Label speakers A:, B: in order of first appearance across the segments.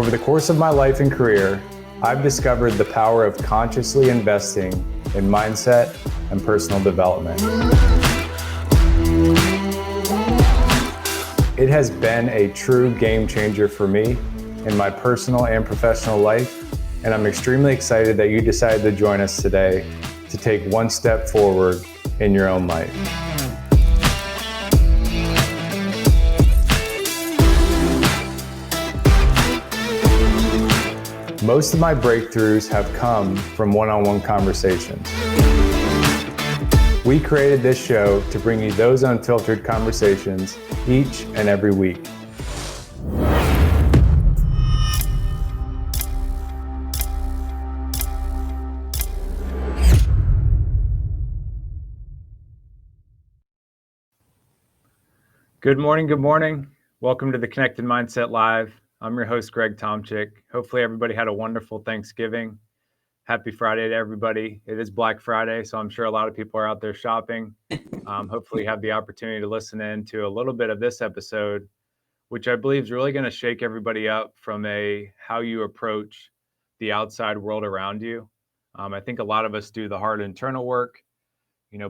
A: Over the course of my life and career, I've discovered the power of consciously investing in mindset and personal development. It has been a true game changer for me in my personal and professional life, and I'm extremely excited that you decided to join us today to take one step forward in your own life. Most of my breakthroughs have come from one-on-one conversations. We created this show to bring you those unfiltered conversations each and every week. Good morning, good morning. Welcome to the Connected Mindset Live. I'm your host, Greg Tomczyk. Hopefully everybody had a wonderful Thanksgiving. Happy Friday to everybody. It is Black Friday, so I'm sure a lot of people are out there shopping. Hopefully you have the opportunity to listen in to a little bit of this episode, which I believe is really going to shake everybody up from how you approach the outside world around you. I think a lot of us do the hard internal work,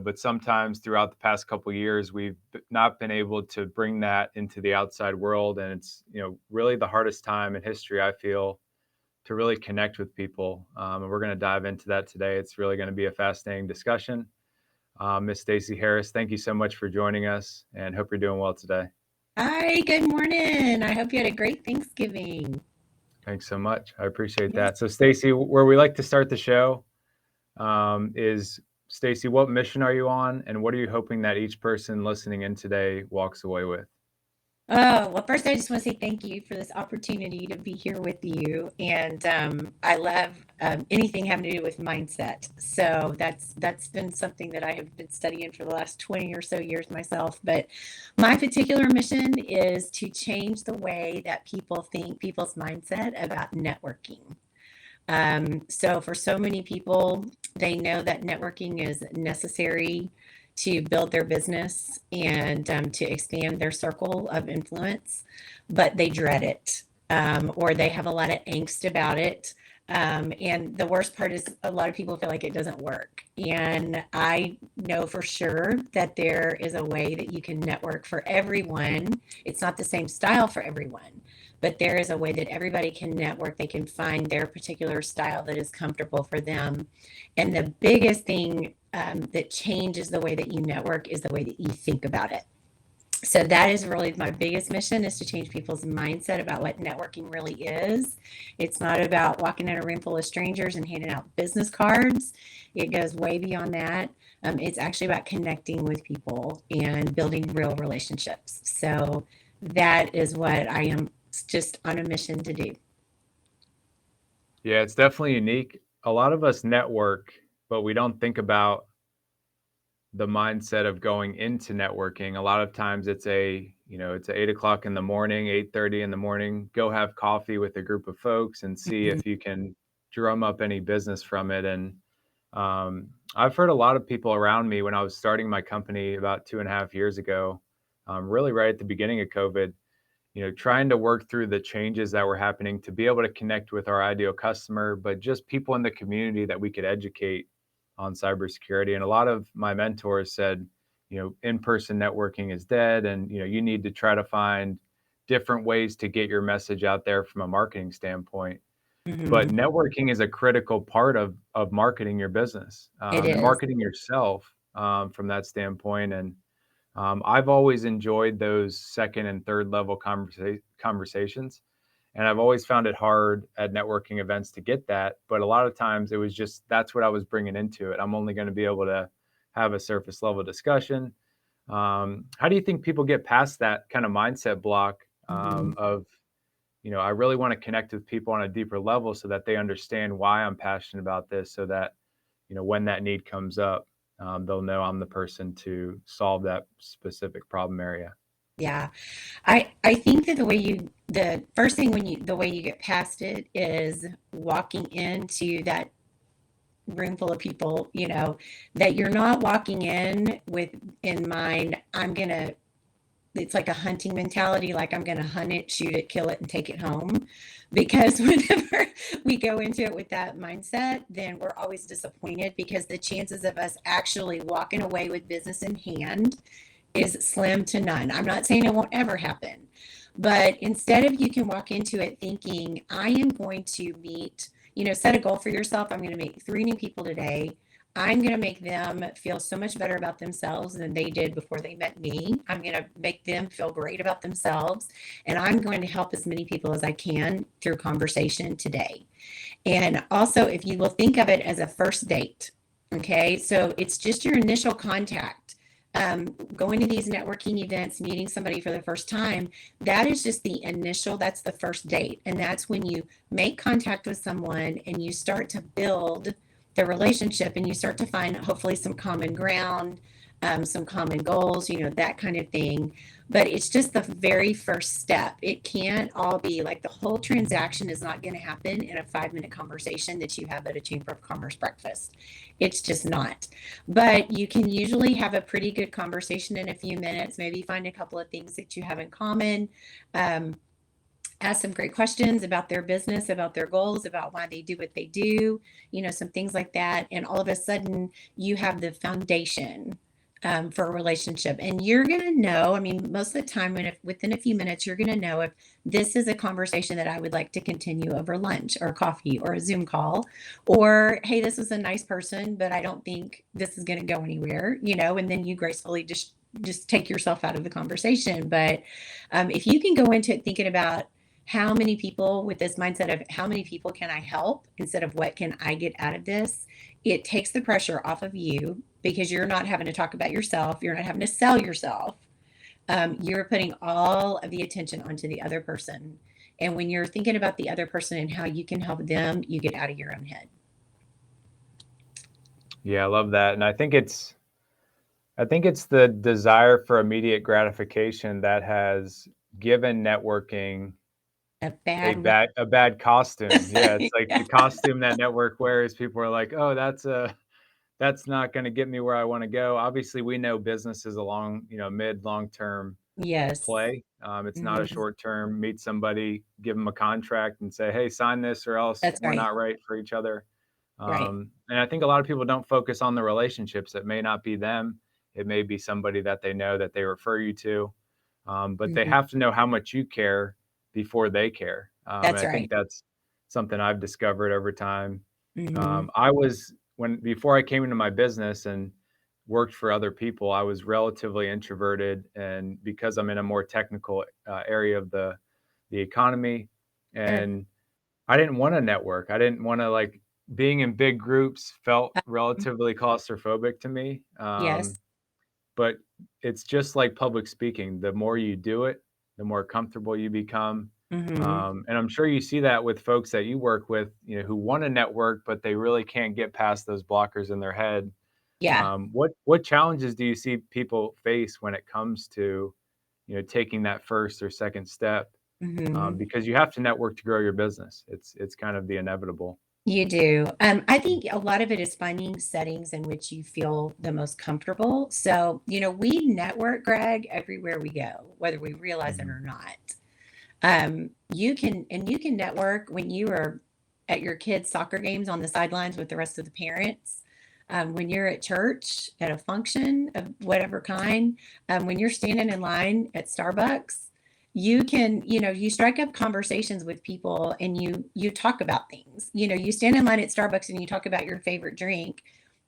A: but sometimes throughout the past couple of years, we've not been able to bring that into the outside world. And it's, really the hardest time in history, I feel, to really connect with people. And we're going to dive into that today. It's really going to be a fascinating discussion. Miss Stacy Harris, thank you so much for joining us and hope you're doing well today.
B: Hi, good morning. I hope you had a great Thanksgiving.
A: Thanks so much. I appreciate that. So Stacy, where we like to start the show is, Stacy, what mission are you on and what are you hoping that each person listening in today walks away with?
B: Oh, well, first, I just want to say thank you for this opportunity to be here with you. And I love anything having to do with mindset. So that's been something that I have been studying for the last 20 or so years myself. But my particular mission is to change the way that people think, people's mindset about networking. So for so many people, they know that networking is necessary to build their business and to expand their circle of influence, but they dread it, or they have a lot of angst about it. And the worst part is a lot of people feel like it doesn't work. And I know for sure that there is a way that you can network for everyone. It's not the same style for everyone, but there is a way that everybody can network. They can find their particular style that is comfortable for them. And the biggest thing that changes the way that you network is the way that you think about it. So that is really my biggest mission, is to change people's mindset about what networking really is. It's not about walking in a room full of strangers and handing out business cards. It goes way beyond that. It's actually about connecting with people and building real relationships. So that is what I am just on a mission to do.
A: Yeah, it's definitely unique. A lot of us network, but we don't think about the mindset of going into networking. A lot of times it's it's 8 o'clock in the morning, 8:30 in the morning, go have coffee with a group of folks and see if you can drum up any business from it. And I've heard a lot of people around me when I was starting my company about 2.5 years ago, really right at the beginning of COVID, trying to work through the changes that were happening to be able to connect with our ideal customer, but just people in the community that we could educate on cybersecurity. And a lot of my mentors said, in-person networking is dead, and you need to try to find different ways to get your message out there from a marketing standpoint. But networking is a critical part of marketing your business,
B: It
A: and
B: is.
A: marketing yourself from that standpoint. And I've always enjoyed those second and third level conversations. And I've always found it hard at networking events to get that. But a lot of times it was just, that's what I was bringing into it. I'm only going to be able to have a surface level discussion. How do you think people get past that kind of mindset block of, I really want to connect with people on a deeper level so that they understand why I'm passionate about this, so that, when that need comes up, they'll know I'm the person to solve that specific problem area.
B: Yeah. I think that the first thing the way you get past it is walking into that room full of people, that you're not walking in with in mind, I'm going to it's like a hunting mentality, like I'm going to hunt it, shoot it, kill it, and take it home. Because whenever we go into it with that mindset, then we're always disappointed because the chances of us actually walking away with business in hand is slim to none. I'm not saying it won't ever happen, but instead of, you can walk into it thinking, I am going to meet, set a goal for yourself. I'm going to meet 3 new people today. I'm going to make them feel so much better about themselves than they did before they met me. I'm going to make them feel great about themselves. And I'm going to help as many people as I can through conversation today. And also, if you will think of it as a first date, okay, so it's just your initial contact. Going to these networking events, meeting somebody for the first time, that is just the initial, that's the first date. And that's when you make contact with someone and you start to build the relationship and you start to find hopefully some common ground, some common goals, that kind of thing. But it's just the very first step. It can't all be like, the whole transaction is not going to happen in a 5-minute conversation that you have at a Chamber of Commerce breakfast. It's just not. But you can usually have a pretty good conversation in a few minutes, maybe find a couple of things that you have in common. Um, Ask some great questions about their business, about their goals, about why they do what they do, some things like that. And all of a sudden, you have the foundation for a relationship. And you're going to know, I mean, most of the time, when if, within a few minutes, you're going to know if this is a conversation that I would like to continue over lunch or coffee or a Zoom call, or, hey, this is a nice person, but I don't think this is going to go anywhere, and then you gracefully just take yourself out of the conversation. But if you can go into it thinking about, how many people, with this mindset of how many people can I help instead of what can I get out of this, it takes the pressure off of you because you're not having to talk about yourself. You're not having to sell yourself. You're putting all of the attention onto the other person. And when you're thinking about the other person and how you can help them, you get out of your own head.
A: Yeah, I love that. And I think it's the desire for immediate gratification that has given networking
B: A bad.
A: a bad costume. Yeah, it's like
B: Yeah.
A: the costume that network wears. People are like, "Oh, that's not going to get me where I want to go." Obviously, we know business is a long, mid long term
B: Yes.
A: play. It's not a
B: Hmm.
A: short term meet somebody, give them a contract, and say, "Hey, sign this, or else
B: That's
A: we're
B: right.
A: not right for each other."
B: Right.
A: And I think a lot of people don't focus on the relationships. It may not be them. It may be somebody that they know that they refer you to. But they
B: Hmm.
A: have to know how much you care before they care. And
B: That's
A: I think
B: right.
A: that's something I've discovered over time.
B: Hmm.
A: I was when before I came into my business and worked for other people, I was relatively introverted, and because I'm in a more technical area of the economy,
B: Sure.
A: and I didn't want to network. I didn't want to like being in big groups felt relatively claustrophobic to me.
B: Yes.
A: But it's just like public speaking. The more you do it, the more comfortable you become.
B: Hmm.
A: And I'm sure you see that with folks that you work with, who want to network, but they really can't get past those blockers in their head.
B: Yeah.
A: What challenges do you see people face when it comes to, taking that first or second step?
B: Hmm.
A: Because you have to network to grow your business. It's kind of the inevitable.
B: You do. I think a lot of it is finding settings in which you feel the most comfortable. So, we network, Greg, everywhere we go, whether we realize it
A: Mhm.
B: or not. You can network when you are at your kids' soccer games on the sidelines with the rest of the parents. When you're at church at a function of whatever kind, when you're standing in line at Starbucks, you can, you strike up conversations with people and you talk about things. You stand in line at Starbucks and you talk about your favorite drink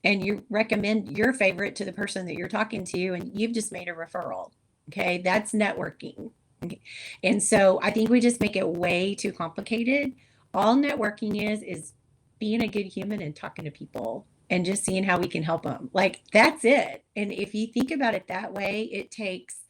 B: and you recommend your favorite to the person that you're talking to, and you've just made a referral. Okay, that's networking. Okay. And so I think we just make it way too complicated. All networking is being a good human and talking to people and just seeing how we can help them. Like, that's it. And if you think about it that way, it takes,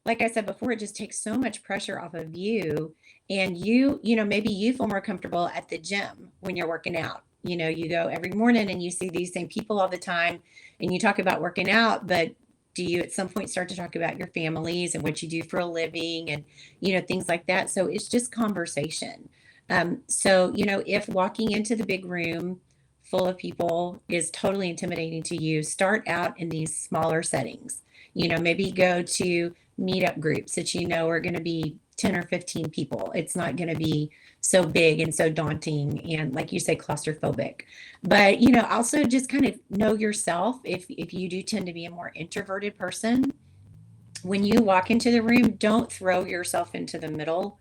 B: like I said before, it just takes so much pressure off of you. And maybe you feel more comfortable at the gym when you're working out. You go every morning and you see these same people all the time and you talk about working out, but do you at some point start to talk about your families and what you do for a living and, things like that? So it's just conversation. So, if walking into the big room full of people is totally intimidating to you, start out in these smaller settings. Maybe go to meetup groups that you know are going to be 10 or 15 people. It's not going to be so big and so daunting and, like you say, claustrophobic. But, also just kind of know yourself. If you do tend to be a more introverted person, when you walk into the room, don't throw yourself into the middle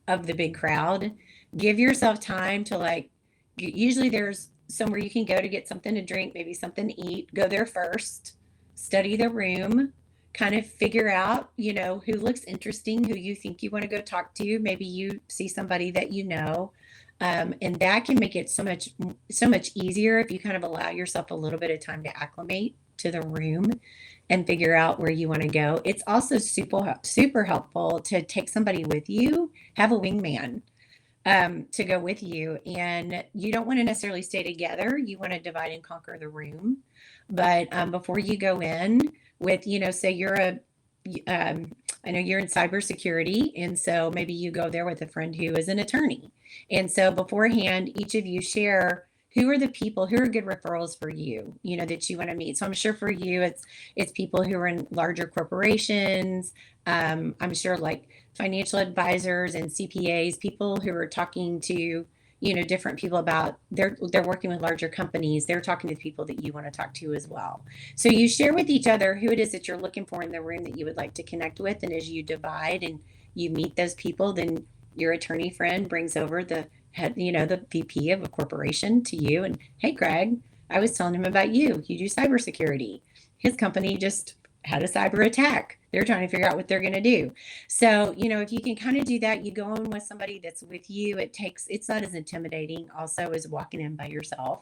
B: of the big crowd. Give yourself time to, like, usually there's somewhere you can go to get something to drink, maybe something to eat. Go there first, study the room, kind of figure out, who looks interesting, who you think you want to go talk to. Maybe you see somebody that you know. And that can make it so much easier if you kind of allow yourself a little bit of time to acclimate to the room and figure out where you want to go. It's also super helpful to take somebody with you, have a wingman to go with you. And you don't want to necessarily stay together. You want to divide and conquer the room. But before you go in with, say you're I know you're in cybersecurity. And so maybe you go there with a friend who is an attorney. And so beforehand, each of you share who are the people who are good referrals for you, that you want to meet. So I'm sure for you, it's people who are in larger corporations. I'm sure like financial advisors and CPAs, people who are talking to, different people about they're working with larger companies. They're talking to the people that you want to talk to as well. So you share with each other who it is that you're looking for in the room that you would like to connect with. And as you divide and you meet those people, then your attorney friend brings over the head, the VP of a corporation to you. And hey, Greg, I was telling him about you. You do cybersecurity. His company just had a cyber attack. They're trying to figure out what they're going to do. So, if you can kind of do that, you go in with somebody that's with you. It's not as intimidating also as walking in by yourself.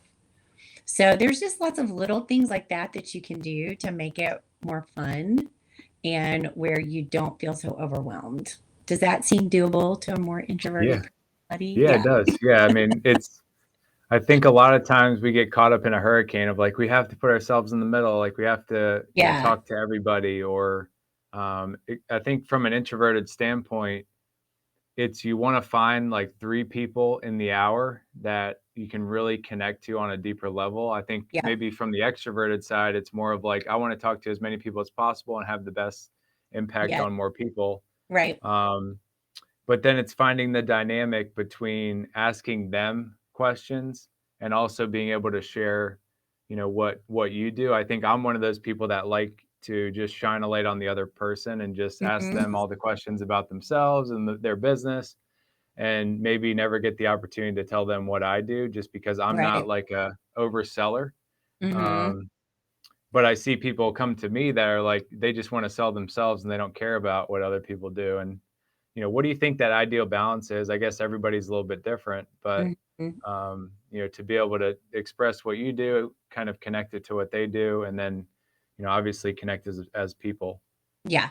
B: So there's just lots of little things like that you can do to make it more fun and where you don't feel so overwhelmed. Does that seem doable to a more
A: Yeah.
B: introverted personality?
A: Yeah, it
B: Yeah.
A: does. Yeah. I mean, I think a lot of times we get caught up in a hurricane of like, we have to put ourselves in the middle. Like we have to,
B: Yeah.
A: talk to everybody or, I think from an introverted standpoint, it's you want to find like three people in the hour that you can really connect to on a deeper level. I think
B: Yeah.
A: maybe from the extroverted side, it's more of like, I want to talk to as many people as possible and have the best impact
B: Yeah.
A: on more people.
B: Right.
A: Um, but then it's finding the dynamic between asking them questions and also being able to share, what you do. I think I'm one of those people that like to just shine a light on the other person and just ask
B: Hmm.
A: them all the questions about themselves and their business, and maybe never get the opportunity to tell them what I do just because I'm not
B: Right.
A: like a overseller.
B: Hmm.
A: Um, but I see people come to me that are like, they just want to sell themselves and they don't care about what other people do. And, what do you think that ideal balance is? I guess everybody's a little bit different, but,
B: Hmm.
A: to be able to express what you do, kind of connect it to what they do, and then, obviously connect as people.
B: Yeah.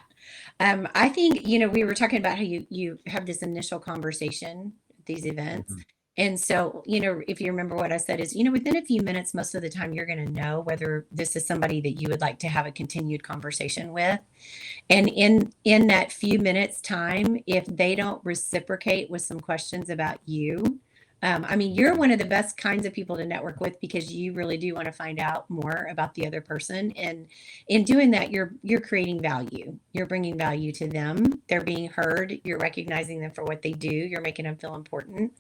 B: I think, we were talking about how you have this initial conversation at these events.
A: Mhm.
B: And so, if you remember what I said is, within a few minutes, most of the time you're going to know whether this is somebody that you would like to have a continued conversation with. And in that few minutes time, if they don't reciprocate with some questions about you, I mean, you're one of the best kinds of people to network with because you really do want to find out more about the other person. And in doing that, you're creating value. You're bringing value to them. They're being heard. You're recognizing them for what they do. You're making them feel important.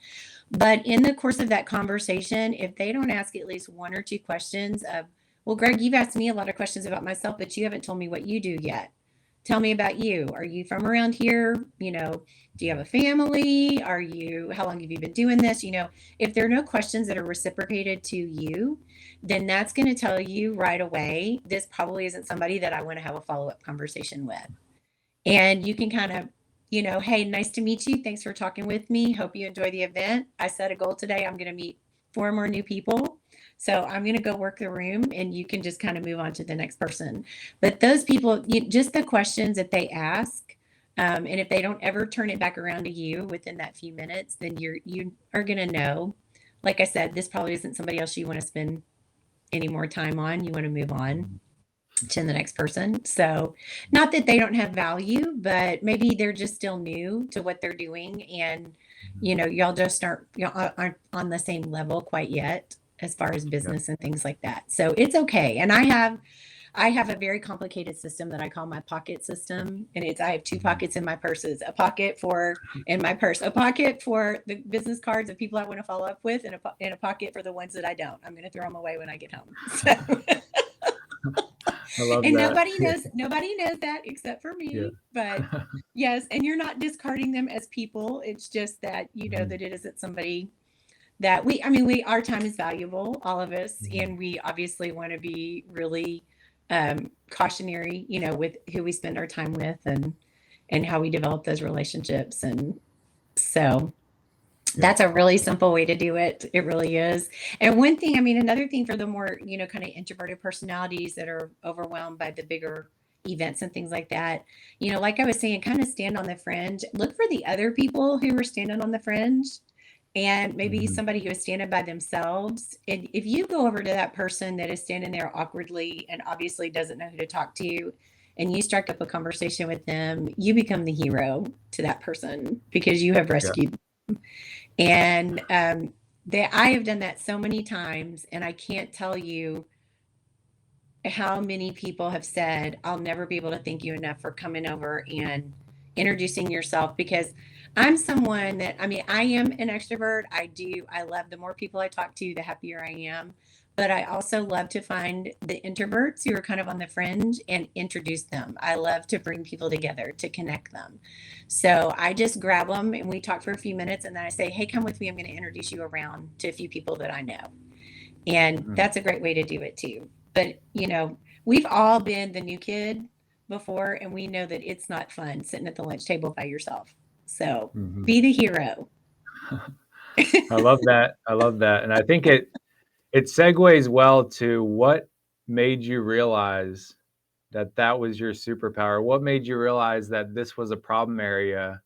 B: But in the course of that conversation, if they don't ask at least one or two questions of, well, Greg, you've asked me a lot of questions about myself, but you haven't told me what you do yet. Tell me about you. Are you from around here? Do you have a family? How long have you been doing this? If there are no questions that are reciprocated to you, then that's going to tell you right away, this probably isn't somebody that I want to have a follow up conversation with. And you can kind of, hey, nice to meet you. Thanks for talking with me. Hope you enjoy the event. I set a goal today. I'm going to meet four more new people. So I'm going to go work the room and you can just kind of move on to the next person. But those people, just the questions that they ask, and if they don't ever turn it back around to you within that few minutes, then you are going to know. Like I said, this probably isn't somebody else you want to spend any more time on. You want to move on to the next person. So, not that they don't have value, but maybe they're just still new to what they're doing, and y'all just aren't on the same level quite yet as far as
A: Yeah.
B: business and things like that. So it's okay. And I have a very complicated system that I call my pocket system, and I have two
A: Mhm.
B: pockets in my purses: a pocket for in my purse, a pocket for the business cards of people I want to follow up with, and a pocket for the ones that I don't. I'm going to throw them away when I get home. So,
A: I love
B: and
A: that.
B: nobody knows that except for
A: Yeah.
B: me. But yes, and you're not discarding them as people. It's just that you know
A: Mhm.
B: that it isn't somebody that we. I mean, our time is valuable, all of us,
A: Mhm.
B: and we obviously want to be really cautionary, you know, with who we spend our time with and how we develop those relationships. And so
A: Yeah.
B: that's a really simple way to do it. It really is. And one thing, I mean, another thing for the more, you know, kind of introverted personalities that are overwhelmed by the bigger events and things like that, you know, like I was saying, kind of stand on the fringe. Look for the other people who are standing on the fringe and maybe
A: Mhm.
B: somebody who is standing by themselves. And if you go over to that person that is standing there awkwardly and obviously doesn't know who to talk to, and you strike up a conversation with them, you become the hero to that person because you have
A: Yeah.
B: rescued. And I have done that so many times, and I can't tell you how many people have said, I'll never be able to thank you enough for coming over and introducing yourself. Because I'm someone that, I mean, I am an extrovert. I love the more people I talk to, the happier I am. But I also love to find the introverts who are kind of on the fringe and introduce them. I love to bring people together to connect them. So I just grab them and we talk for a few minutes and then I say, hey, come with me. I'm going to introduce you around to a few people that I know. And
A: Mhm.
B: that's a great way to do it too. But, you know, we've all been the new kid before, and we know that it's not fun sitting at the lunch table by yourself. So
A: Mhm.
B: be the hero.
A: I love that. I love that. And I think it segues well to what made you realize that that was your superpower? What made you realize that this was a problem area,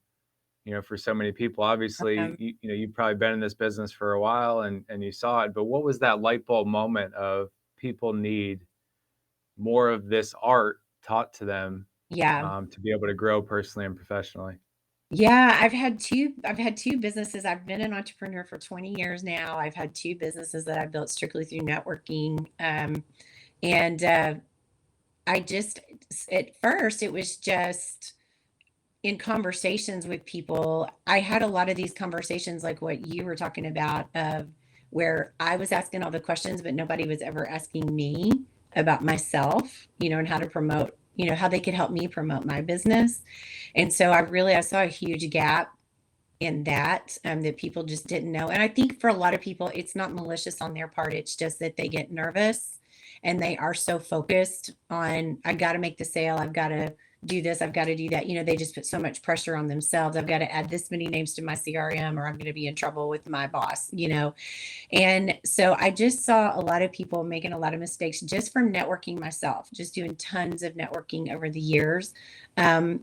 A: for so many people? Obviously,
B: Um,
A: you've probably been in this business for a while and you saw it, but what was that light bulb moment of people need more of this art taught to them,
B: yeah.
A: to be able to grow personally and professionally?
B: Yeah, I've had two businesses. I've been an entrepreneur for 20 years now. I've had two businesses that I've built strictly through networking. And I just at first it was just in conversations with people, I had a lot of these conversations like what you were talking about of where I was asking all the questions, but nobody was ever asking me about myself, you know, and how to promote, you know, how they could help me promote my business. And so I saw a huge gap in that that people just didn't know. And I think for a lot of people, it's not malicious on their part. It's just that they get nervous and they are so focused on, I've got to make the sale. I've got to do this. I've got to do that. You know, they just put so much pressure on themselves. I've got to add this many names to my CRM or I'm going to be in trouble with my boss, you know? And so I just saw a lot of people making a lot of mistakes just from networking myself, just doing tons of networking over the years. I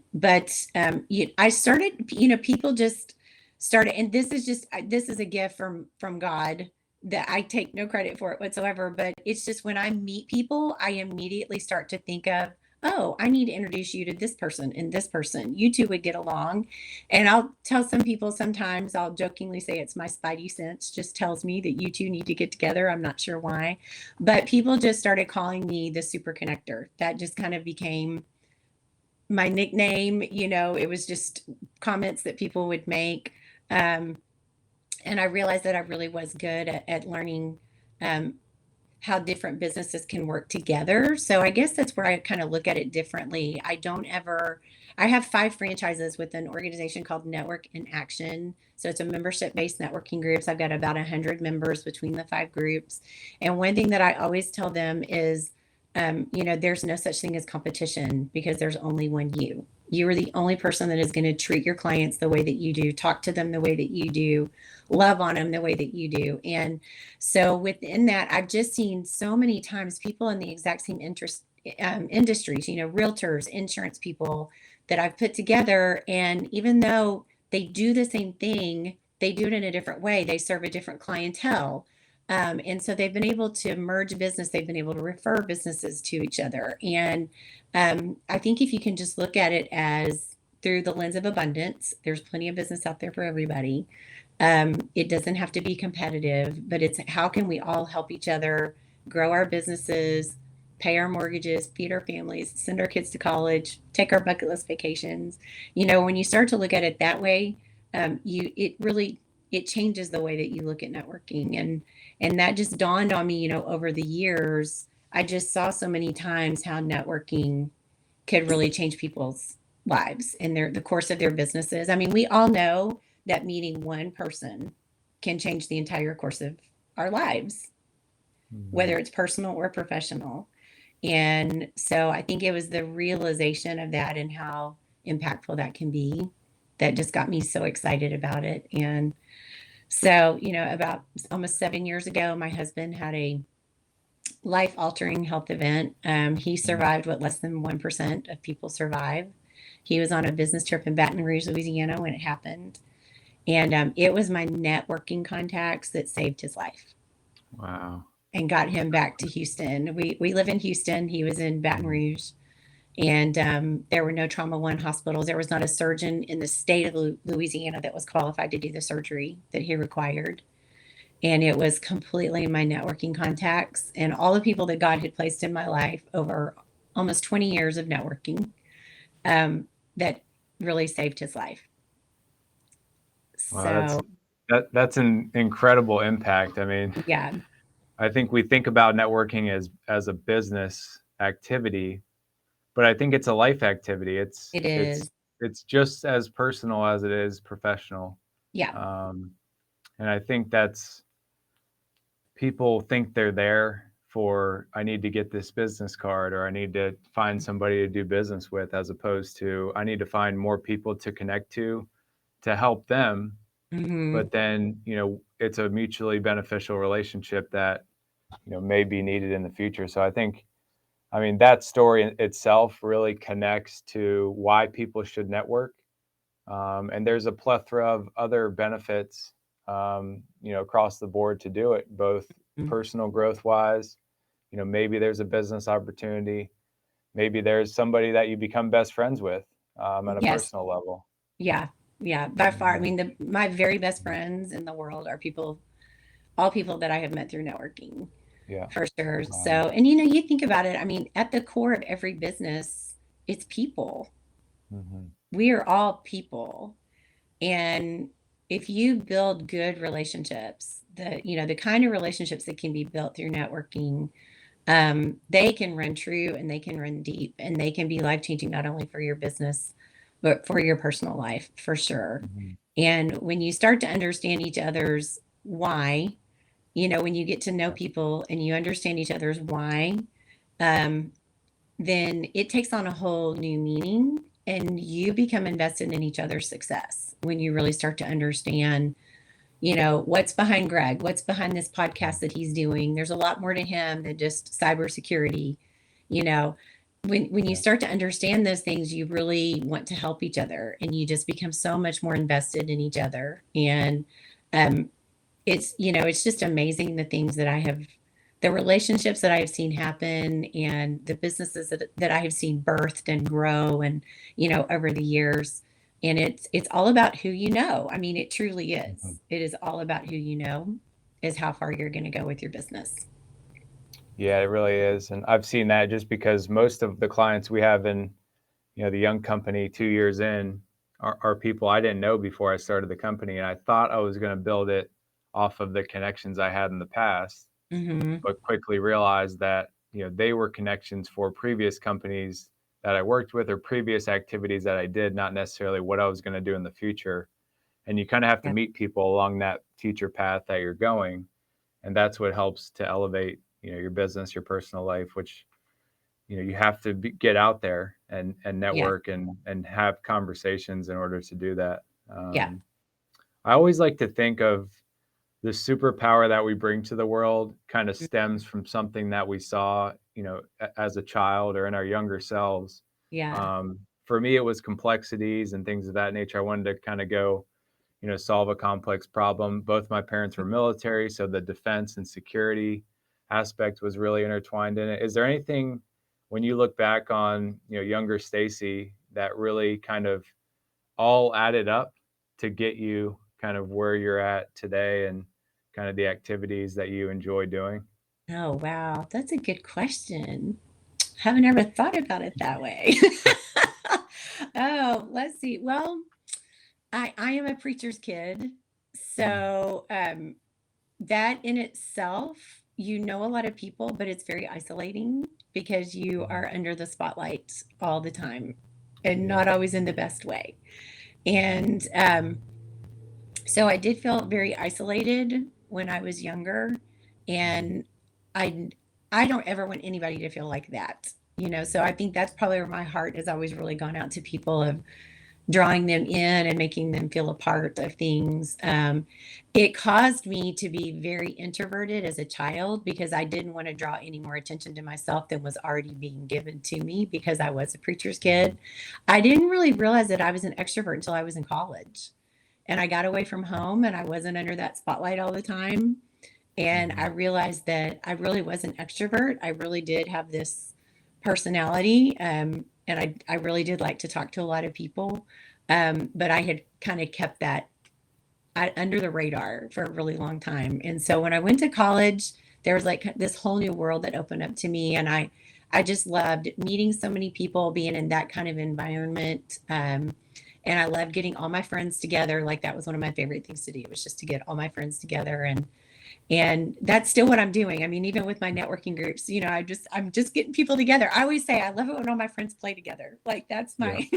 B: started, you know, people just started, and this is a gift from God that I take no credit for it whatsoever. But it's just when I meet people, I immediately start to think of, oh, I need to introduce you to this person and this person. You two would get along. And I'll tell some people sometimes, I'll jokingly say it's my spidey sense just tells me that you two need to get together. I'm not sure why. But people just started calling me the super connector. That just kind of became my nickname. You know, it was just comments that people would make. Um, and I realized that I really was good at learning um, how different businesses can work together. So I guess that's where I kind of look at it differently. I have five franchises with an organization called Network in Action. So it's a membership based networking group. So I've got about 100 members between the five groups. And one thing that I always tell them is, you know, there's no such thing as competition because there's only one you. You are the only person that is going to treat your clients the way that you do, talk to them the way that you do, love on them the way that you do. And so within that, I've just seen so many times people in the exact same industries, you know, realtors, insurance people that I've put together. And even though they do the same thing, they do it in a different way. They serve a different clientele. And so they've been able to merge business. They've been able to refer businesses to each other. And I think if you can just look at it as through the lens of abundance, there's plenty of business out there for everybody. It doesn't have to be competitive, but it's how can we all help each other grow our businesses, pay our mortgages, feed our families, send our kids to college, take our bucket list vacations. You know, when you start to look at it that way, you it really it changes the way that you look at networking, and that just dawned on me. You know, over the years, I just saw so many times how networking could really change people's lives and the course of their businesses. I mean, we all know that meeting one person can change the entire course of our lives,
A: Mhm.
B: whether it's personal or professional. And so I think it was the realization of that and how impactful that can be that just got me so excited about it. And so, you know, about almost 7 years ago, my husband had a life altering health event. He
A: Mhm.
B: survived what less than 1% of people survive. He was on a business trip in Baton Rouge, Louisiana when it happened. And it was my networking contacts that saved his life
A: Wow.
B: and got him back to Houston. We live in Houston. He was in Baton
A: Mhm.
B: Rouge. And there were no trauma one hospitals. There was not a surgeon in the state of Louisiana that was qualified to do the surgery that he required. And it was completely my networking contacts and all the people that God had placed in my life over almost 20 years of networking, um, that really saved his life.
A: Wow,
B: So,
A: that's an incredible impact. I mean,
B: yeah,
A: I think we think about networking as a business activity, but I think it's a life activity. It's
B: it
A: it's
B: is.
A: it's just as personal as it is professional.
B: Yeah.
A: Um, and I think that's people think they're there for I need to get this business card or I need to find somebody to do business with, as opposed to I need to find more people to connect to help them.
B: Hmm.
A: But then, it's a mutually beneficial relationship that, may be needed in the future. So I mean, that story in itself really connects to why people should network. And there's a plethora of other benefits, across the board to do it, both personal growth wise. Maybe there's a business opportunity. Maybe there's somebody that you become best friends with, at a
B: Yes.
A: personal level.
B: Yeah. Yeah. By far. I
A: Mhm.
B: mean, my very best friends in the world are people, all people that I have met through networking,
A: Yeah.
B: for sure. So,
A: Um,
B: and you know, you think about it, I mean, at the core of every business, it's people.
A: mhm.
B: We are all people. And if you build good relationships, the kind of relationships that can be built through networking, they can run true and they can run deep and they can be life changing, not only for your business, but for your personal life, for sure.
A: Mhm.
B: And when you start to understand each other's why, when you get to know
A: Yeah.
B: people and you understand each other's why, um, then it takes on a whole new meaning and you become invested in each other's success when you really start to understand, what's behind Greg, what's behind this podcast
A: Mhm.
B: that he's doing. There's a lot more to him than just cybersecurity. You know, when you
A: Yeah.
B: start to understand those things, you really want to help each other and you just become so much more invested in each other. And um, it's just amazing the relationships that I have seen happen and the businesses that I have seen birthed and grow and, over the years. And it's all about who you know. I mean, it truly
A: Mhm.
B: is. It is all about who you know is how far you're going to go with your business.
A: Yeah, it really is. And I've seen that just because most of the clients we have in, the young company 2 years in are people I didn't know before I started the company. And I thought I was going to build it off of the connections I had in the past,
B: Hmm.
A: but quickly realized that, they were connections for previous companies that I worked with or previous activities that I did, not necessarily what I was going to do in the future. And you kind of have to
B: Yeah.
A: meet people along that future path that you're going. And that's what helps to elevate, your business, your personal life, which, you have to get out there and
B: Yeah.
A: network and have conversations in order to do that.
B: Yeah.
A: I always like to think of the superpower that we bring to the world kind of stems from something that we saw, as a child or in our younger selves.
B: Yeah.
A: For me, it was complexities and things of that nature. I wanted to kind of go, solve a complex problem. Both my parents were military, so the defense and security aspect was really intertwined in it. Is there anything when you look back on, younger Stacy that really kind of all added up to get you kind of where you're at today and kind of the activities that you enjoy doing?
B: Oh, wow. That's a good question. Haven't ever thought about it that way. Oh, let's see. Well, I am a preacher's kid.
A: Mm,
B: So that in itself, you know a lot of people, but it's very isolating because you
A: mhm.
B: are under the spotlight all the time and
A: Yeah.
B: not always in the best way. And so I did feel very isolated when I was younger. And I, I don't ever want anybody to feel like that. So I think that's probably where my heart has always really gone out to people of drawing them in and making them feel a part of things. It caused me to be very introverted as a child because I didn't want to draw any more attention to myself than was already being given to me because I was a preacher's
A: Mhm.
B: kid. I didn't really realize that I was an extrovert until I was in college. And I got away from home and I wasn't under that spotlight all the time. And I
A: Mhm.
B: realized that I really was an extrovert. I really did have this personality. And I really did like to talk to a lot of people. But I had kind of kept that under the radar for a really long time. And so when I went to college, there was like this whole new world that opened up to me. And I just loved meeting so many people, being in that kind of environment. And I loved getting all my friends together. Like that was one of my favorite things to do was just to get all my friends together and that's still what I'm doing. I mean, even with my networking groups, I'm just getting people together. I always say I love it when all my friends play together. Like that's
A: Yeah.
B: my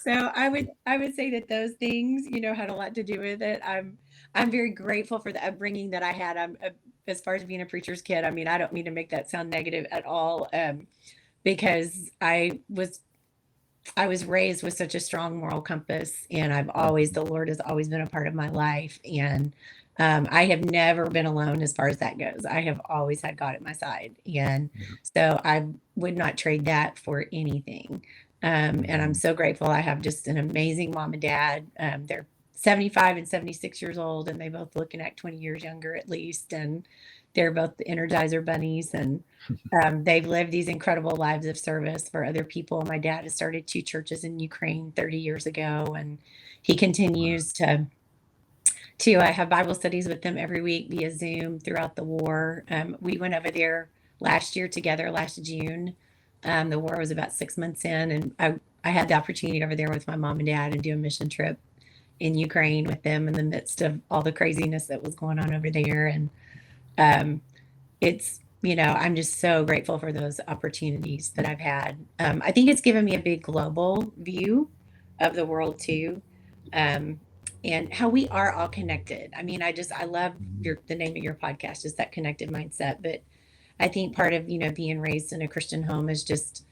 B: so I would say that those things, had a lot to do with it. I'm very grateful for the upbringing that I had. As far as being a preacher's kid. I mean, I don't mean to make that sound negative at all, because I was raised with such a strong moral compass, and
A: Mhm.
B: the Lord has always been a part of my life. And I have never been alone as far as that goes. I have always had God at my side. And
A: Yeah.
B: so I would not trade that for anything. And I'm
A: Mhm.
B: so grateful. I have just an amazing mom and dad. They're 75 and 76 years old, and they both look like 20 years younger at least. And they're both the Energizer bunnies. And they've lived these incredible lives of service for other people. My dad has started two churches in Ukraine 30 years ago, and he
A: Wow.
B: continues to I have Bible studies with them every week via Zoom throughout the war. We went over there last year together, last June. The war was about 6 months in, and I had the opportunity over there with my mom and dad and do a mission trip in Ukraine with them in the midst of all the craziness that was going on over there. And um, I'm just so grateful for those opportunities that I've had. I think it's given me a big global view of the world too, um, and how we are all connected. I mean, I love
A: Mhm.
B: the name of your podcast is that connected mindset. But I think part of being raised in a Christian home is just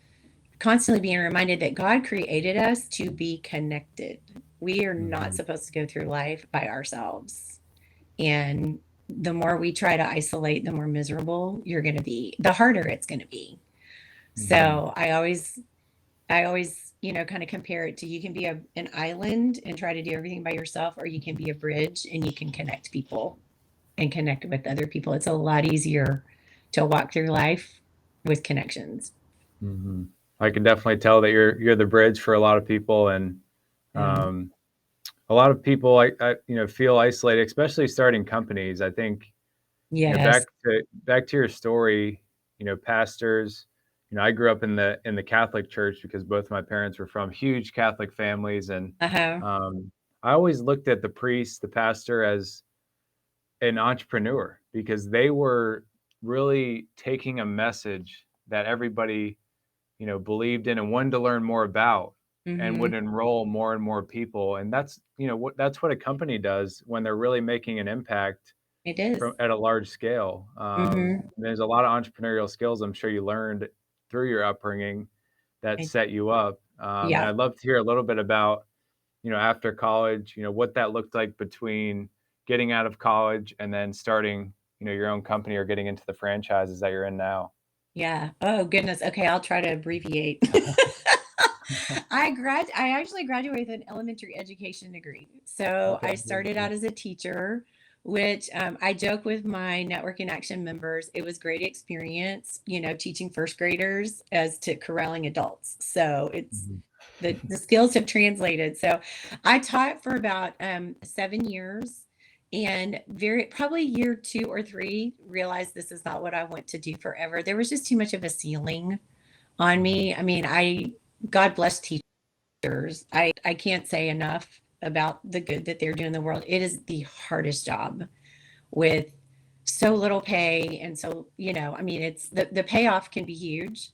B: constantly being reminded that God created us to be connected. We are not
A: Mhm.
B: supposed to go through life by ourselves. And the more we try to isolate, the more miserable you're going to be, the harder it's going to be.
A: Mhm.
B: So I always, kind of compare it to you can be an island and try to do everything by yourself, or you can be a bridge and you can connect people and connect with other people. It's a lot easier to walk through life with connections.
A: Mhm. I can definitely tell that you're the bridge for a lot of people, and
B: Um,
A: um, a lot of people feel isolated, especially starting companies. I think
B: yes.
A: back to your story, pastors. I grew up in the Catholic Church because both my parents were from huge Catholic families, and
B: Uh huh.
A: um, I always looked at the priest, the pastor, as an entrepreneur because they were really taking a message that everybody believed in and wanted to learn more about and
B: Mm-hmm.
A: would enroll more and more people. And that's what a company does when they're really making an impact
B: It is.
A: from at a large scale.
B: Mm-hmm.
A: There's a lot of entrepreneurial skills I'm sure you learned through your upbringing that set you up. And
B: Yeah.
A: I'd love to hear a little bit about, after college, what that looked like between getting out of college and then starting, your own company or getting into the franchises that you're in now.
B: Yeah. Oh goodness. Okay, I'll try to abbreviate. I actually graduated with an elementary education degree. So
A: Okay,
B: I
A: very
B: started out
A: cool.
B: as a teacher, which I joke with my Network in Action members. It was great experience, teaching first graders as to corralling adults. So it's
A: Mhm.
B: the skills have translated. So I taught for about 7 years, And probably year 2 or 3, realized this is not what I want to do forever. There was just too much of a ceiling on
A: Mhm.
B: me. I mean, God bless teachers. I can't say enough about the good that they're doing in the world. It is the hardest job with so little pay. And so, I mean, it's the payoff can be huge,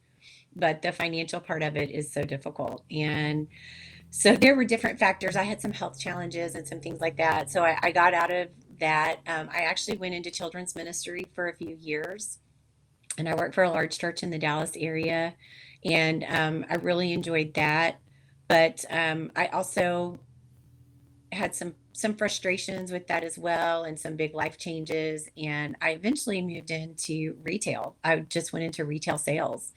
B: but the financial part of it is so difficult. And so there were different factors. I had some health challenges and some things like that. So I got out of that. I actually went into children's ministry for a few years, and I worked for a large church in the Dallas area, and I really enjoyed that. But I also had some frustrations with that as well, and some big life changes. And I eventually moved into retail. I just went into retail sales,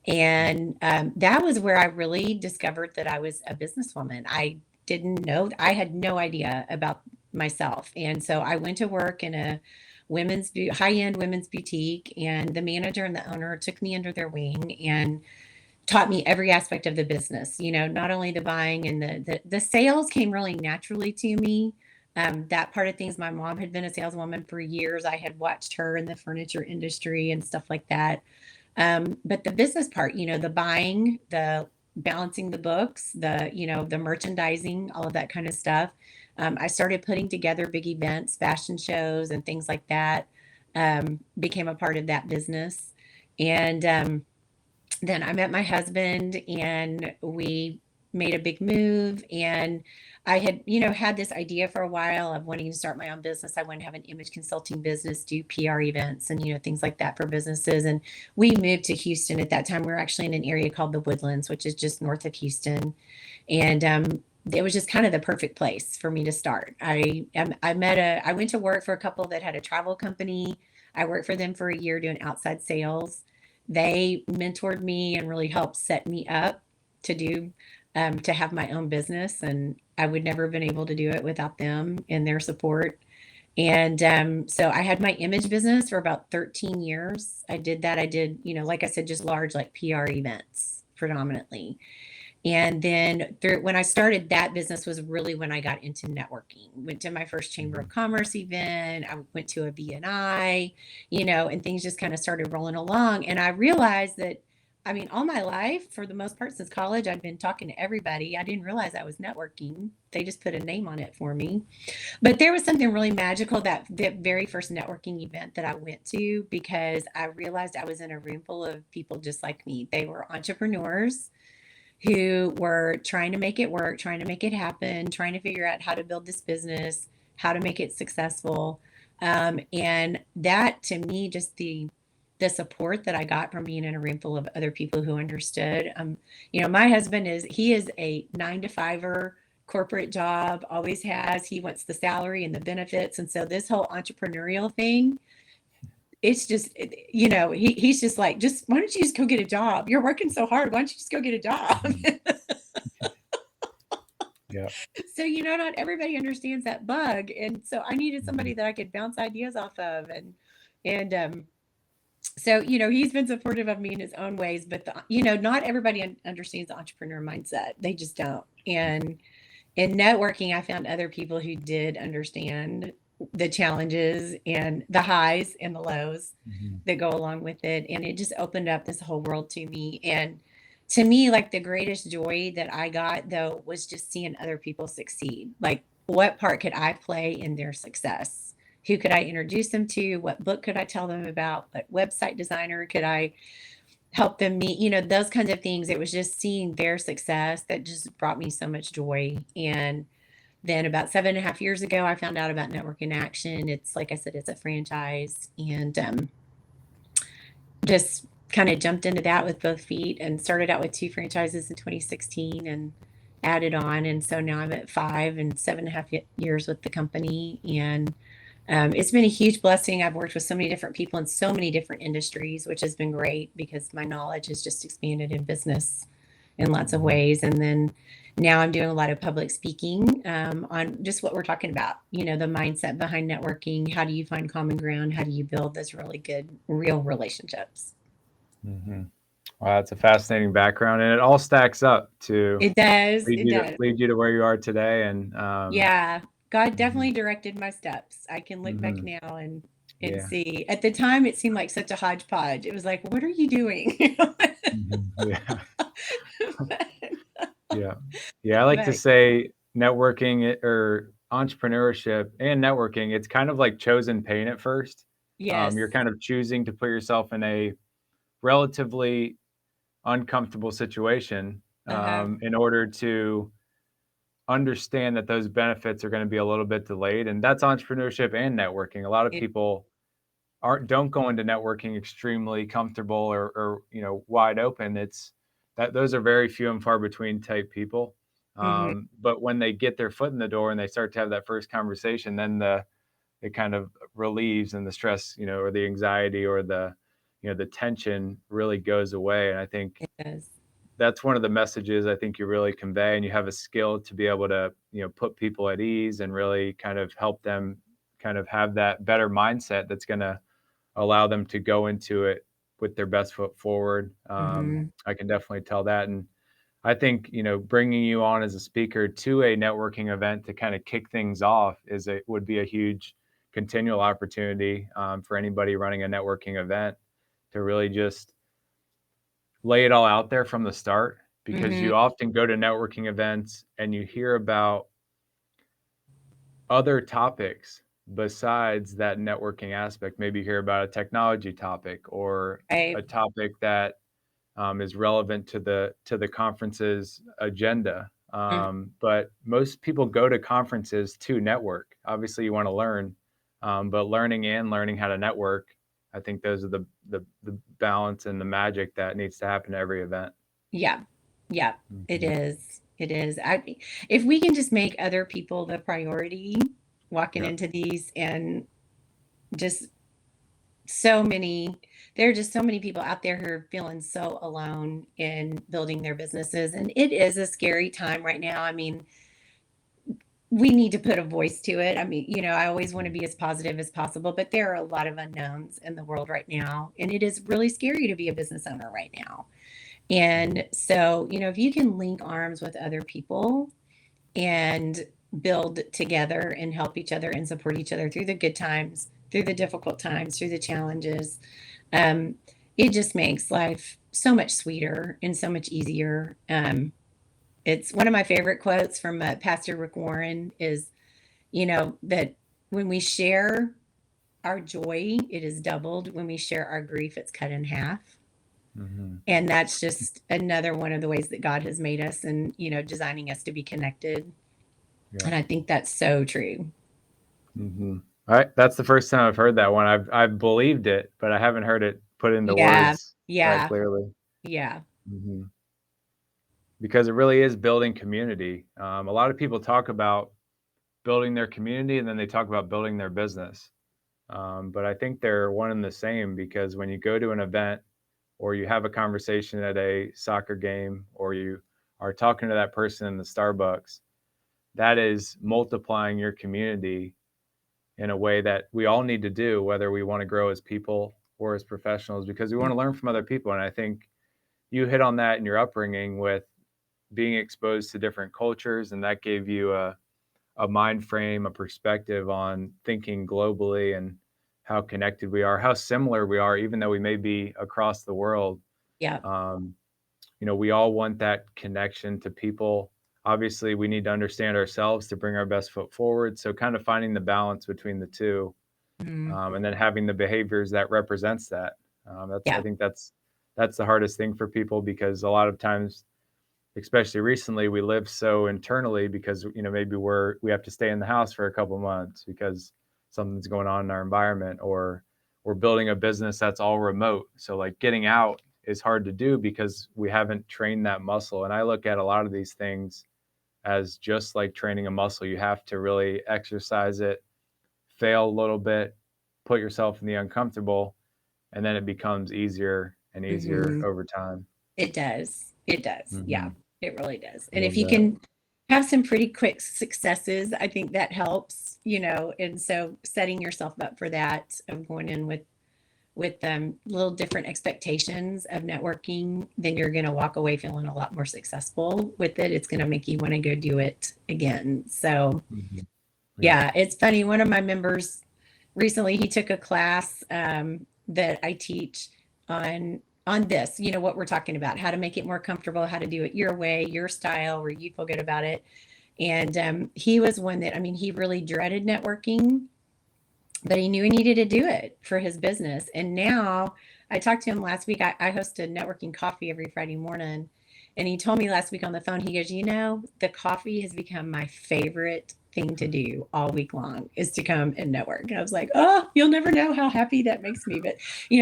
B: and that was where I really discovered that I was a businesswoman. I didn't know, I had no idea about myself. And so I went to work in a high end women's boutique, and the manager and the owner took me under their wing and taught me every aspect of the business, not only the buying and the sales came really naturally to me. That part of things, my mom had been a saleswoman for years. I had watched her in the furniture industry and stuff like that. But the business part, the buying, the balancing the books, the merchandising, all of that kind of stuff. I started putting together big events, fashion shows, and things like that. Became a part of that business. And then I met my husband, and we made a big move. And I had, had this idea for a while of wanting to start my own business. I want to have an image consulting business, do PR events and, things like that for businesses. And we moved to Houston at that time. We were actually in an area called the Woodlands, which is just north of Houston. And it was just kind of the perfect place for me to start. I went to work for a couple that had a travel company. I worked for them for a year doing outside sales. They mentored me and really helped set me up to to have my own business, and I would never have been able to do it without them and their support. And so I had my image business for about 13 years. I did that. I did, like I said, just large like PR events predominantly. And then when I started that business was really when I got into networking. Went to my first Chamber
A: Mhm.
B: of Commerce event. I went to a BNI, and things just kind of started rolling along. And I realized that, I mean, all my life, for the most part since college, I'd been talking to everybody. I didn't realize I was networking. They just put a name on it for me. But there was something really magical that very first networking event that I went to, because I realized I was in a room full of people just like me. They were entrepreneurs who were trying to make it work, trying to make it happen, trying to figure out how to build this business, how to make it successful. And that, to me, just the support that I got from being in a room full of other people who understood. My husband he is a 9 to 5er, corporate job, always has. He wants the salary and the benefits, and so this whole entrepreneurial thing, it's just, he's just like, just why don't you just go get a job? You're working so hard. Why don't you just go get a job?
A: Mhm. Yeah.
B: So, not everybody understands that bug. And so I needed
A: Mhm.
B: somebody that I could bounce ideas off of. And so, he's been supportive of me in his own ways, but not everybody understands the entrepreneur mindset. They just don't. And in networking, I found other people who did understand the challenges and the highs and the lows
A: Mhm.
B: that go along with it. And it just opened up this whole world to me. And to me, like, the greatest joy that I got, though, was just seeing other people succeed. Like, what part could I play in their success? Who could I introduce them to? What book could I tell them about? What website designer could I help them meet? Those kinds of things. It was just seeing their success that just brought me so much joy. And then about 7.5 years ago, I found out about Network in Action. It's, like I said, it's a franchise, and just kind of jumped into that with both feet, and started out with 2 franchises in 2016 and added on. And so now I'm at 5 and 7.5 years with the company. And it's been a huge blessing. I've worked with so many different people in so many different industries, which has been great because my knowledge has just expanded in business in lots of
A: Mhm.
B: ways. And then now I'm doing a lot of public speaking on just what we're talking about, the mindset behind networking. How do you find common ground? How do you build those really good, real relationships?
A: Mhm. Wow, that's a fascinating background, and it all stacks up to
B: It does.
A: lead
B: It
A: you to
B: does.
A: lead you to where you are today. And
B: Yeah. God
A: Mhm.
B: definitely directed my steps. I can look back
A: Mhm.
B: now and
A: Yeah.
B: see. At the time, it seemed like such a hodgepodge. It was like, what are you doing?
A: Mhm. Yeah.
B: but,
A: Yeah. Yeah, I like to
B: but
A: say or entrepreneurship and networking, it's kind of like chosen pain at first.
B: yes.
A: You're kind of choosing to put yourself in a relatively uncomfortable situation,
B: Uh-huh.
A: in order to understand that those benefits are gonna be a little bit delayed, and that's entrepreneurship and networking. A lot of
B: It,
A: people don't go into networking extremely comfortable or wide open. It's that those are very few and far between type people.
B: mhm,
A: But when they get their foot in the door and they start to have that first conversation, then the it kind of relieves and the stress, or the anxiety or the tension really goes away. And I think
B: it does.
A: that's one of the messages I think you really convey, and you have a skill to be able to, put people at ease and really kind of help them kind of have that better mindset that's going to allow them to go into it with their best foot forward.
B: Hmm.
A: I can definitely tell that. And I think, bringing you on as a speaker to a networking event to kind of kick things off would be a huge continual opportunity, for anybody running a networking event to really just lay it all out there from the start, because
B: Hmm.
A: you often go to networking events and you hear about other topics besides that networking aspect. Maybe you hear about a technology topic or
B: Right.
A: a topic that, is relevant to the conference's agenda.
B: Mhm.
A: But most people go to conferences to network. Obviously, you want to learn, but learning how to network, I think those are the balance and the magic that needs to happen at every event.
B: Yeah. Yeah. It
A: Mhm.
B: is. It is. If we can just make other people the priority walking
A: Yeah.
B: into these and just so many there are just so many people out there who are feeling so alone in building their businesses, and it is a scary time right now. I mean, we need to put a voice to it. I mean, I always want to
A: Mhm.
B: be as positive as possible, but there are a lot of unknowns in the world right now, and it is really scary to be a business owner right now.
A: Mhm.
B: And so, if you can link arms with other people and build together and help each other and support each other through the good times, through the difficult times, through the challenges, um, it just makes life so much sweeter and so much easier. It's one of my favorite quotes from Pastor Rick Warren is, that when we share our joy, it is doubled. When we share our grief, it's cut in half.
A: Mhm.
B: And that's just another one of the ways that God has made us and, designing us to be connected.
A: Yeah.
B: And I think that's so true.
A: Mhm. Alright, that's the first time I've heard that one. I've believed it, but I haven't heard it put into
B: Yeah.
A: words that
B: Yeah.
A: clearly.
B: Yeah.
A: Mhm. Because it really is building community. A lot of people talk about building their community, and then they talk about building their business. But I think they're one and the same, because when you go to an event or you have a conversation at a soccer game or you are talking to that person in the Starbucks, that is multiplying your community in a way that we all need to do, whether we want to grow as people or as professionals, because we want to learn from other people. And I think you hit on that in your upbringing with being exposed to different cultures, and that gave you a mind frame, a perspective on thinking globally and how connected we are, how similar we are, even though we may be across the world.
B: Yeah.
A: Um, we all want that connection to people. Obviously, we need to understand ourselves to bring our best foot forward. So, kind of finding the balance between the two,
B: Mhm.
A: and then having the behaviors that represents that. I
B: Yeah.
A: think that's the hardest thing for people, because a lot of times, especially recently, we live so internally because maybe we have to stay in the house for a couple months because something's going on in our environment, or we're building a business that's all remote. So like getting out is hard to do because we haven't trained that muscle. And I look at a lot of these things as just like training a muscle. You have to really exercise it, fail a little bit, put yourself in the uncomfortable, and then it becomes easier and easier
B: Hmm.
A: over time.
B: It does. It does. Yeah.
A: Hmm.
B: It really does.
A: I
B: And if
A: love
B: you
A: that.
B: can have some pretty quick successes, I think that helps, and so setting yourself up for that of going in with little different expectations of networking, then you're going to walk away feeling a lot more successful with it. It's going to make you want to go do it again. So,
A: Mhm. Yeah.
B: Yeah, it's funny. One of my members recently, he took a class that I teach on this, what we're talking about, how to make it more comfortable, how to do it your way, your style, where you feel good about it. And he was one that, I mean, he really dreaded networking, but he knew he needed to do it for his business. And now I talked to him last week. I host a networking coffee every Friday morning. And he told me last week on the phone, he goes, the coffee has become my favorite thing to do all week long is to come and network. And I was like, oh, you'll never know how happy that makes me. But,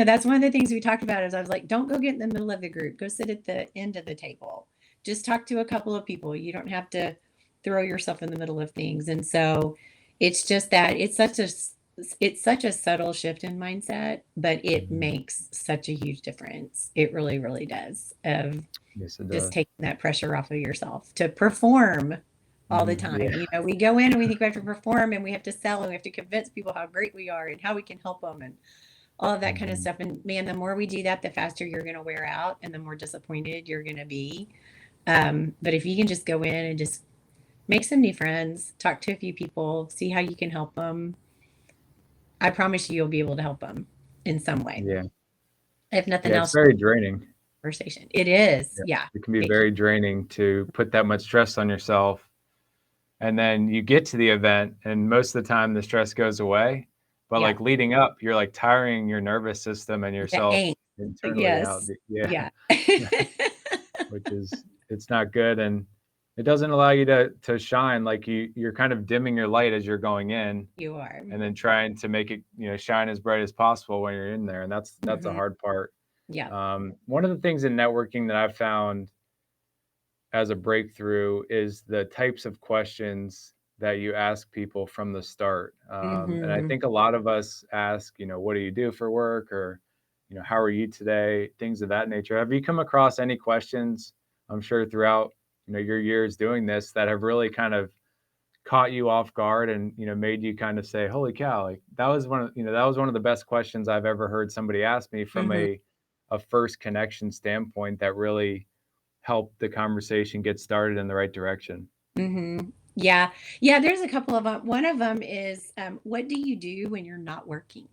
B: that's one of the things we talked about is I was like, don't go get in the middle of the group. Go sit at the end of the table. Just talk to a couple of people. You don't have to throw yourself in the middle of things. And so it's just that it's such a subtle shift in mindset, but it
A: Mhm.
B: makes such a huge difference. It really, really does. Of
A: Yes, it
B: just
A: does.
B: taking that pressure off of yourself to perform all the time.
A: Yeah.
B: We go in and we think we have to perform and we have to sell and we have to convince people how great we are and how we can help them and all of that kind of
A: Mhm.
B: stuff. And man, the more we do that, the faster you're going to wear out and the more disappointed you're going to be. But if you can just go in and just make some new friends, talk to a few people, see how you can help them, I promise you, you'll be able to help them in some way.
A: Yeah.
B: If nothing
A: Yeah, it's
B: else,
A: very draining.
B: conversation. It is.
A: Yeah.
B: Yeah.
A: It can be
B: It can.
A: very draining to put that much stress on yourself, and then you get to the event, and most of the time the stress goes away, but,
B: Yeah.
A: like, leading up, you're, like, tiring your nervous system and
B: The
A: yourself
B: angst.
A: internally out.
B: Yes.
A: B Yeah.
B: Yeah.
A: Which is it's not good, and it doesn't allow you to shine. Like, you're kind of dimming your light as you're going in,
B: You are.
A: and then trying to make it, shine as bright as possible when you're in there, and that's a
B: Hmm.
A: hard part.
B: Yeah.
A: One of the things in networking that I've found as a breakthrough is the types of questions that you ask people from the start. And I
B: Hmm.
A: think a lot of us ask, what do you do for work? Or, how are you today? Things of that nature. Have you come across any questions, I'm sure throughout, your years doing this, that have really kind of caught you off guard and, made you kind of say, holy cow, like that was one of the best questions I've ever heard somebody ask me from
B: Hmm.
A: a first connection standpoint that really help the conversation get started in the right direction.
B: Hmm. Yeah. Yeah. There's a couple of them. One of them is, what do you do when you're not working?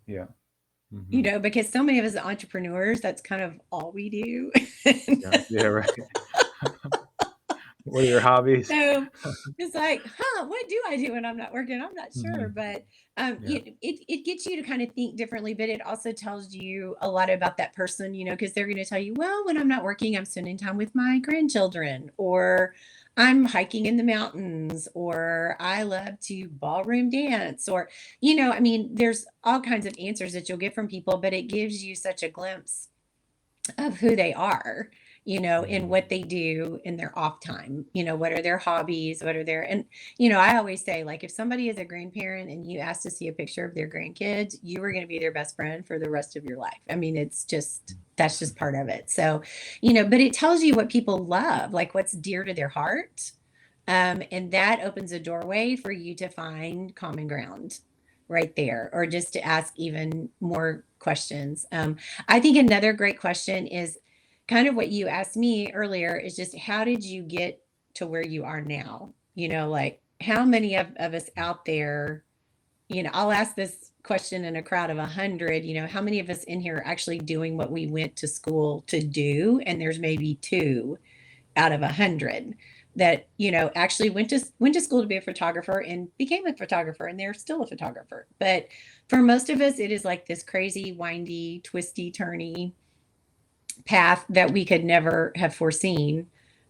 A: Yeah. Mhm.
B: Because so many of us entrepreneurs, that's kind of all we do.
A: Yeah. Yeah, right. What are your hobbies?
B: So it's like, what do I do when I'm not working? I'm not sure,
A: Mhm.
B: but
A: Yeah.
B: it gets you to kind of think differently, but it also tells you a lot about that person, because they're going to tell you, well, when I'm not working, I'm spending time with my grandchildren, or I'm hiking in the mountains, or I love to ballroom dance, or, I mean, there's all kinds of answers that you'll get from people, but it gives you such a glimpse of who they are, and
A: Mhm.
B: what they do in their off time, what are their hobbies, what are their, and, I always say, like, if somebody is a grandparent and you ask to see a picture of their grandkids, you are going to be their best friend for the rest of your life. I mean, that's just part of it. So, but it tells you what people love, like what's dear to their heart. And that opens a doorway for you to find common ground right there, or just to ask even more questions. I think another great question is kind of what you asked me earlier is just how did you get to where you are now? Like how many of us out there, I'll ask this question in a crowd of 100, how many of us in here are actually doing what we went to school to do? And there's maybe two out of 100 that actually went to school to be a photographer and became a photographer, and they're still a photographer. But for most of us, it is like this crazy, windy, twisty, turny path that we could never have foreseen,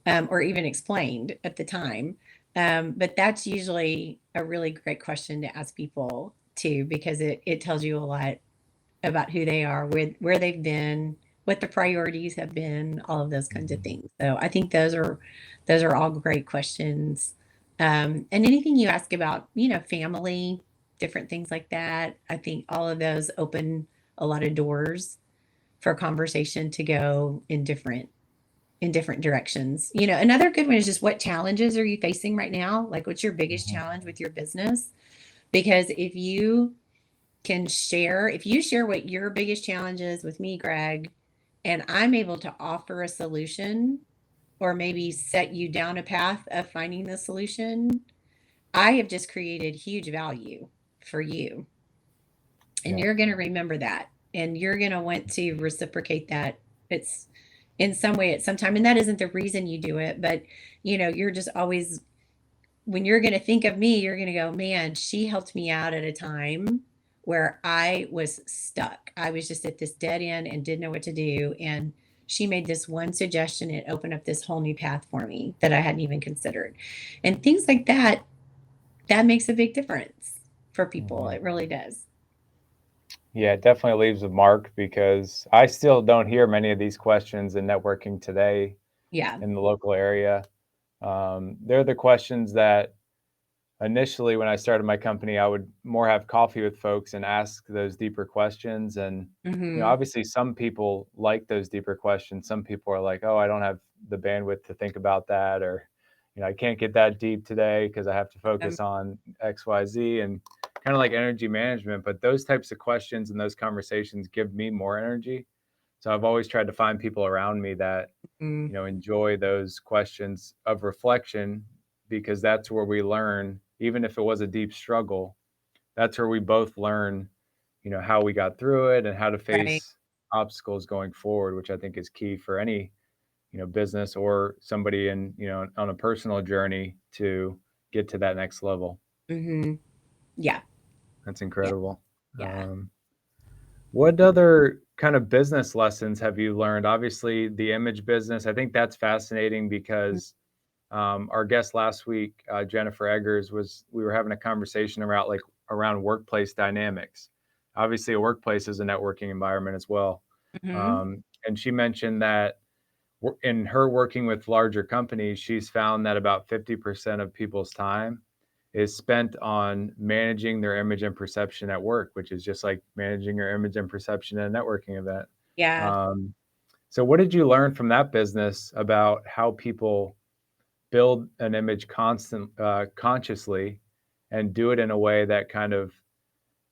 B: or even explained at the time. But that's usually a really great question to ask people too, because it tells you a lot about who they are, where they've been, what the priorities have been, all of those kinds of
A: Mhm.
B: things. So I think those are all great questions. And anything you ask about, family, different things like that, I think all of those open a lot of doors for conversation to go in different directions. Another good one is just what challenges are you facing right now? Like what's your biggest
A: Mhm.
B: challenge with your business? Because if you share what your biggest challenge is with me, Greg, and I'm able to offer a solution or maybe set you down a path of finding the solution, I have just created huge value for you. And
A: Yeah.
B: you're going to remember that. And you're going to want to reciprocate that. It's in some way at some time. And that isn't the reason you do it, but you're just always, when you're going to think of me, you're going to go, man, she helped me out at a time where I was stuck. I was just at this dead end and didn't know what to do. And she made this one suggestion. It opened up this whole new path for me that I hadn't even considered. And things like that, that makes a big difference for people.
A: Mhm.
B: It really does.
A: Yeah, it definitely leaves a mark because I still don't hear many of these questions in networking today
B: Yeah.
A: in the local area. They're the questions that initially, when I started my company, I would more have coffee with folks and ask those deeper questions. And,
B: Hmm.
A: obviously, some people like those deeper questions. Some people are like, oh, I don't have the bandwidth to think about that. Or, I can't get that deep today because I have to
B: Um,
A: focus on XYZ and kind of like energy management. But those types of questions and those conversations give me more energy. So I've always tried to find people around me that
B: mm,
A: enjoy those questions of reflection because that's where we learn, even if it was a deep struggle, that's where we both learn, how we got through it and how to
B: right.
A: face obstacles going forward, which I think is key for any, business or somebody in, on a personal journey to get to that next level.
B: Hmm. Yeah.
A: That's
B: Yeah.
A: incredible.
B: Yeah.
A: Um, What other kind of business lessons have you learned? Obviously, the image business, I think that's fascinating because our guest last week, Jennifer Eggers, we were having a conversation around workplace dynamics. Obviously, a workplace is a networking environment as well,
B: Hmm.
A: and she mentioned that in her working with larger companies, she's found that about 50% of people's time is spent on managing their image and perception at work, which is just like managing your image and perception at a networking event.
B: Yeah.
A: Um, so, what did you learn from that business about how people build an image consciously and do it in a way that kind of,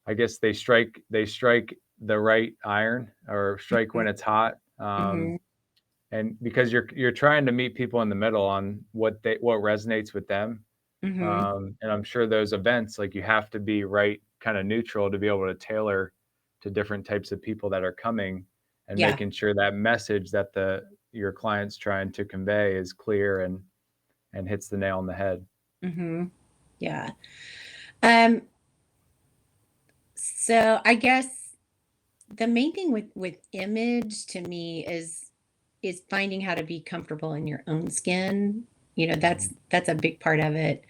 A: I guess, they strike the right iron or strike when it's hot,
B: Hmm.
A: and because you're trying to meet people in the middle on what resonates with them.
B: Hmm.
A: And I'm sure those events, like, you have to be right kind of neutral to be able to tailor to different types of people that are coming, and
B: Yeah.
A: making sure that message that the your client's trying to convey is clear and hits the nail on the head.
B: Hmm. Yeah. Um, so I guess the main thing with image to me is finding how to be comfortable in your own skin.
A: Mhm.
B: That's a big part of it.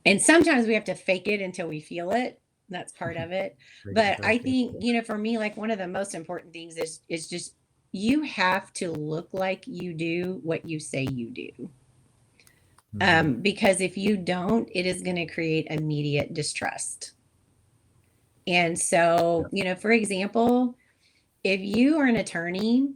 B: And sometimes we have to fake it until we feel it. That's part of it.
A: Make it
B: But
A: feel
B: I
A: good.
B: think, for me, like one of the most important things is just you have to look like you do what you say you do.
A: Mhm.
B: Because if you don't, it is going to create immediate distrust. And so,
A: Yep.
B: for example, if you are an attorney,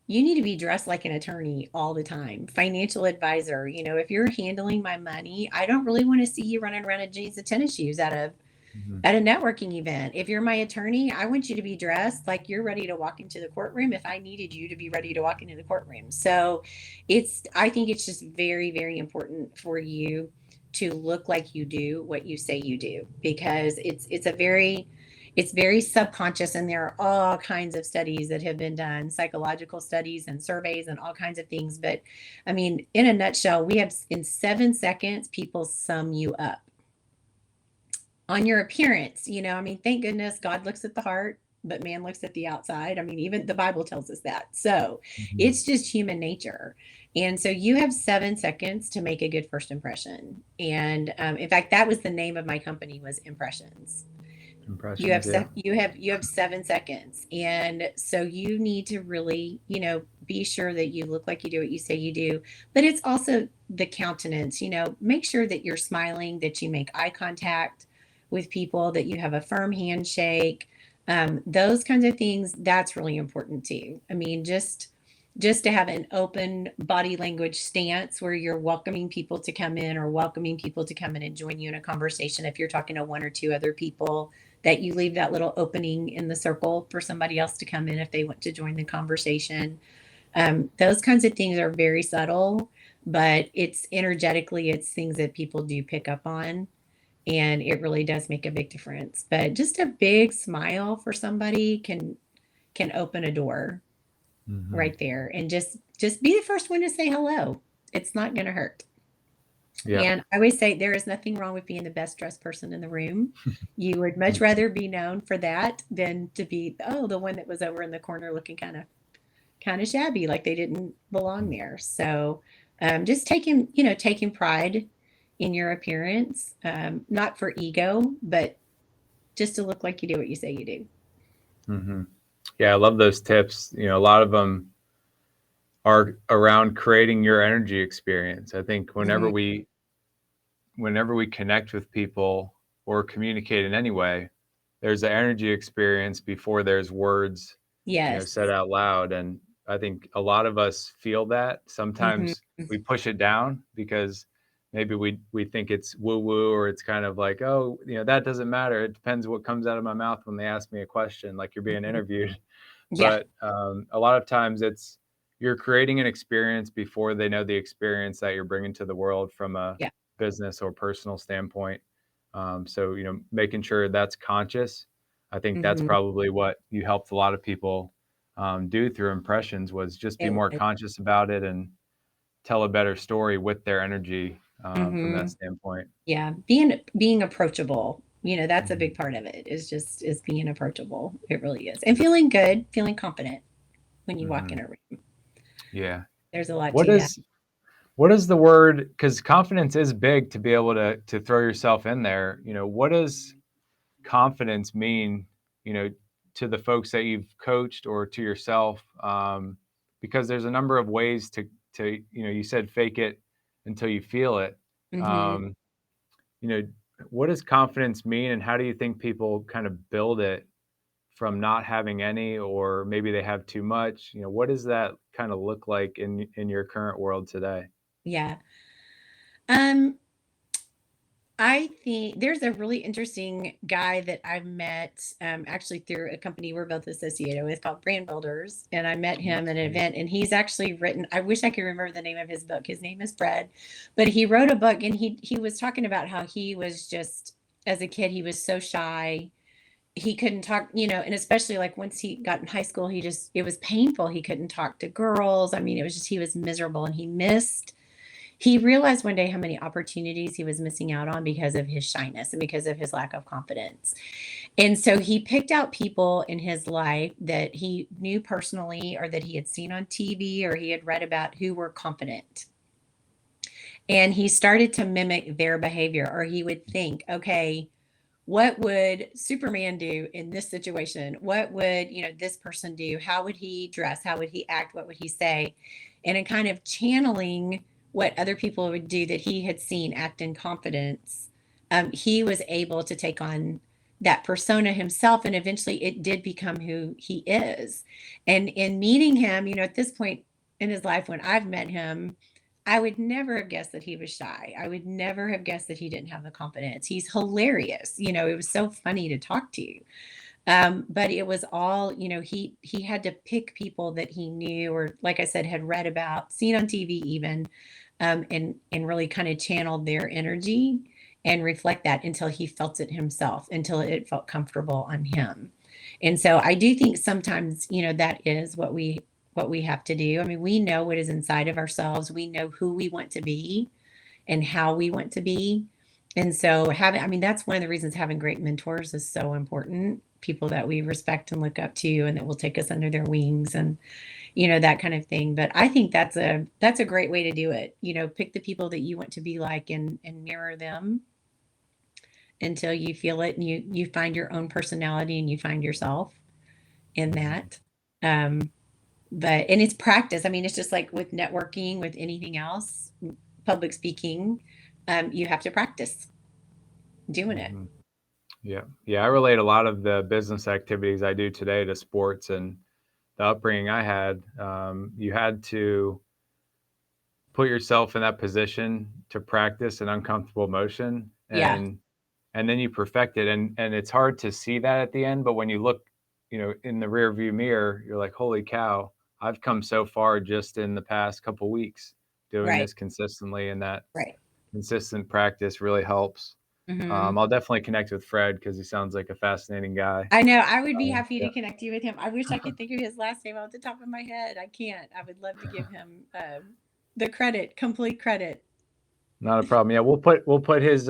B: you need to be dressed like an attorney all the time. Financial advisor, if you're handling my money, I don't really want to see you running around in jeans and tennis shoes
A: Mhm.
B: at a networking event. If you're my attorney, I want you to be dressed like you're ready to walk into the courtroom if I needed you to be ready to walk into the courtroom. So I think it's just very, very important for you to look like you do what you say you do because it's very subconscious, and there are all kinds of studies that have been done, psychological studies and surveys and all kinds of things. But I mean, in a nutshell, we have in 7 seconds, people sum you up on your appearance. I mean, thank goodness God looks at the heart, but man looks at the outside. I mean, even the Bible tells us that. So
A: Mhm.
B: it's just human nature. And so you have 7 seconds to make a good first impression. And in fact, that was the name of my company, was Impressions.
A: Impressions, yeah.
B: You have 7 seconds, and so you need to really, be sure that you look like you do what you say you do. But it's also the countenance. Make sure that you're smiling, that you make eye contact with people, that you have a firm handshake. Those kinds of things, that's really important too. I mean, just to have an open body language stance where you're welcoming people to come in, or welcoming people to come in and join you in a conversation. If you're talking to one or two other people, that you leave that little opening in the circle for somebody else to come in if they want to join the conversation. Those kinds of things are very subtle, but it's energetically, it's things that people do pick up on, and it really does make a big difference. But just a big smile for somebody can open a door
A: Hmm.
B: right there, and just be the first one to say hello. It's not going to hurt.
A: Yeah.
B: And I always say there is nothing wrong with being the best dressed person in the room. You would much rather be known for that than to be, oh, the one that was over in the corner looking kind of shabby, like they didn't belong there. So just taking pride in your appearance, not for ego, but just to look like you do what you say you do.
A: Hmm. Yeah, I love those tips. A lot of them are around creating your energy experience. I think
B: Mhm.
A: whenever we connect with people or communicate in any way, there's an energy experience before there's words,
B: Yes.
A: said out loud. And I think a lot of us feel that.
B: Hmm.
A: Sometimes we push it down because maybe we think it's woo woo, or it's kind of like, oh, that doesn't matter. It depends what comes out of my mouth when they ask me a question, like you're being
B: Hmm.
A: interviewed.
B: Yeah.
A: But a lot of times you're creating an experience before they know the experience that you're bringing to the world from a
B: Yeah.
A: business or personal standpoint. So, making sure that's conscious. I think that's
B: Hmm.
A: probably what you helped a lot of people do through impressions, was just be
B: It
A: more
B: was.
A: conscious about it and tell a better story with their energy from
B: Hmm.
A: that standpoint.
B: Yeah, being approachable, that's a
A: Hmm.
B: big part of it. Is being approachable. It really is, and feeling good, feeling confident when you walk
A: Hmm.
B: in a room.
A: Yeah.
B: There's a lot
A: What
B: to that.
A: is what is the word? Because confidence is big to be able to throw yourself in there. What does confidence mean, you know, to the folks that you've coached or to yourself? Because there's a number of ways to you said fake it until you feel it.
B: Hmm.
A: Um, you know, what does confidence mean, and how do you think people kind of build it from not having any, or maybe they have too much? What does that kind of look like in your current world today?
B: Yeah. Um, I think there's a really interesting guy that I've met actually through a company we're both associated with called Brand Builders. And I met him at an event, and he's actually written, I wish I could remember the name of his book. His name is Fred, but he wrote a book, and he was talking about how he was just, as a kid, he was so shy. He couldn't talk, and especially like once he got in high school, it was painful. He couldn't talk to girls. I mean, it was just, he was miserable, and he realized one day how many opportunities he was missing out on because of his shyness and because of his lack of confidence. And so he picked out people in his life that he knew personally or that he had seen on TV or he had read about who were confident. And he started to mimic their behavior, or he would think, okay, what would Superman do in this situation? What would, this person do? How would he dress? How would he act? What would he say? And in kind of channeling what other people would do that he had seen act in confidence, he was able to take on that persona himself. And eventually it did become who he is. And in meeting him, at this point in his life, when I've met him, I would never have guessed that he was shy. I would never have guessed that he didn't have the confidence. He's hilarious. It was so funny to talk to. But it was all, he had to pick people that he knew, or like I said, had read about, seen on TV even, and really kind of channeled their energy and reflect that until he felt it himself, until it felt comfortable on him. And so I do think sometimes, that is what we have to do. I mean, we know what is inside of ourselves. We know who we want to be and how we want to be. And so I mean, that's one of the reasons having great mentors is so important. People that we respect and look up to and that will take us under their wings and, that kind of thing. But I think that's a great way to do it. Pick the people that you want to be like and mirror them until you feel it and you find your own personality and you find yourself in
A: Mhm.
B: that. Um, and it's practice. I mean, it's just like with networking, with anything else, public speaking, you have to practice doing it.
A: Mhm. Yeah. Yeah. I relate a lot of the business activities I do today to sports and the upbringing I had. You had to put yourself in that position to practice an uncomfortable motion,
B: Yeah.
A: and then you perfect it. And it's hard to see that at the end, but when you look, in the rear view mirror, you're like, holy cow, I've come so far just in the past couple weeks doing
B: Right.
A: this consistently, and that
B: Right.
A: consistent practice really helps.
B: Hmm.
A: I'll definitely connect with Fred because he sounds like a fascinating guy.
B: I know. I would be happy
A: Yeah,
B: to connect you with him. I wish I could think of his last name off the top of my head. I can't. I would love to give him the credit, complete credit.
A: not a problem. Yeah, we'll put his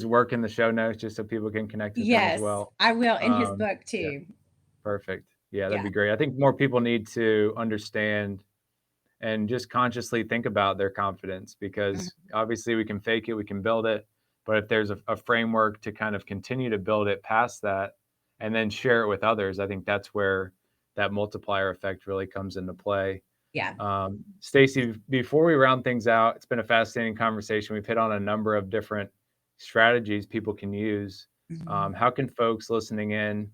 A: work in the show notes just so people can connect with him as
B: Yes,
A: well.
B: I will. In his
A: Um,
B: book
A: yeah,
B: too.
A: perfect. Yeah, that'd
B: Yeah.
A: be great. I think more people need to understand and just consciously think about their confidence
B: Mhm.
A: because obviously we can fake it, we can build it, but if there's a framework to kind of continue to build it past that and then share it with others, I think that's where that multiplier effect really comes into play.
B: Yeah.
A: Stacy, before we round things out, it's been a fascinating conversation. We've hit on a number of different strategies people can use.
B: Mhm.
A: How can folks listening in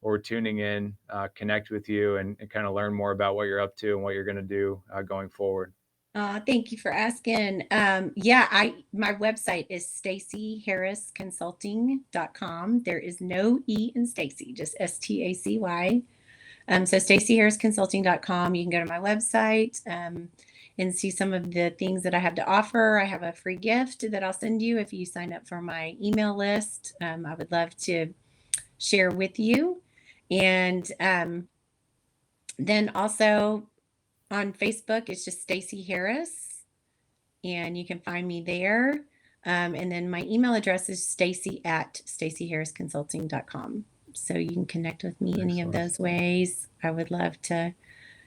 A: or tuning in connect with you and kind of learn more about what you're up to and what you're going to do going forward?
B: Thank you for asking. Yeah, I my website is stacyharrisconsulting.com. There is no E in Stacy, just STACY. So stacyharrisconsulting.com. You can go to my website and see some of the things that I have to offer. I have a free gift that I'll send you if you sign up for my email list. I would love to share with you. And then also on Facebook, it's just Stacy Harris, and you can find me there. And then my email address is stacy@stacyharrisconsulting.com. So you can connect with me any of
A: Excellent.
B: those ways. I would love to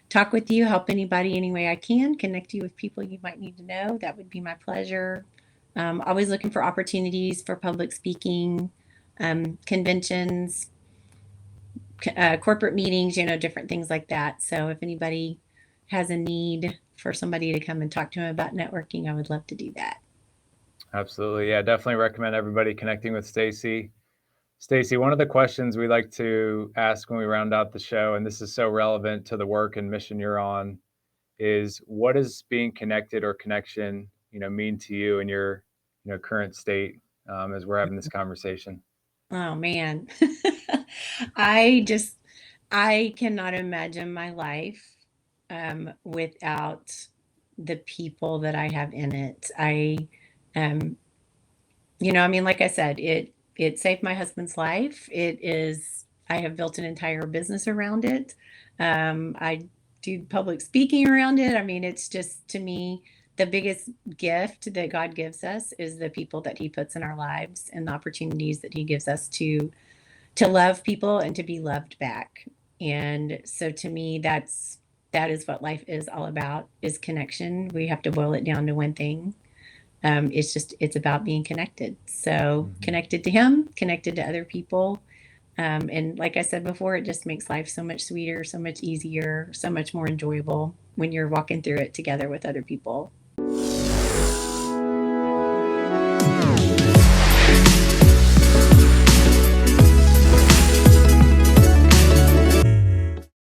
B: talk with you, help anybody any way I can, connect you with people you might need to know. That would be my pleasure. Always looking for opportunities for public speaking, conventions, corporate meetings, different things like that. So if anybody has a need for somebody to come and talk to them about networking, I would love to do that.
A: Absolutely. Yeah, definitely recommend everybody connecting with Stacy. Stacy, one of the questions we like to ask when we round out the show, and this is so relevant to the work and mission you're on, is what does being connected or connection, mean to you in your, current state as we're having this conversation?
B: Oh man. I just I cannot imagine my life without the people that I have in it. Um I mean, like I said, it saved my husband's life. I have built an entire business around it. I do public speaking around it. I mean, it's just to me the biggest gift that God gives us is the people that He puts in our lives and the opportunities that He gives us to love people and to be loved back. And so to me, that is what life is all about, is connection. We have to boil it down to one thing. It's about being connected. So
A: Mm-hmm.
B: connected to Him, connected to other people. And like I said before, it just makes life so much sweeter, so much easier, so much more enjoyable when you're walking through it together with other people.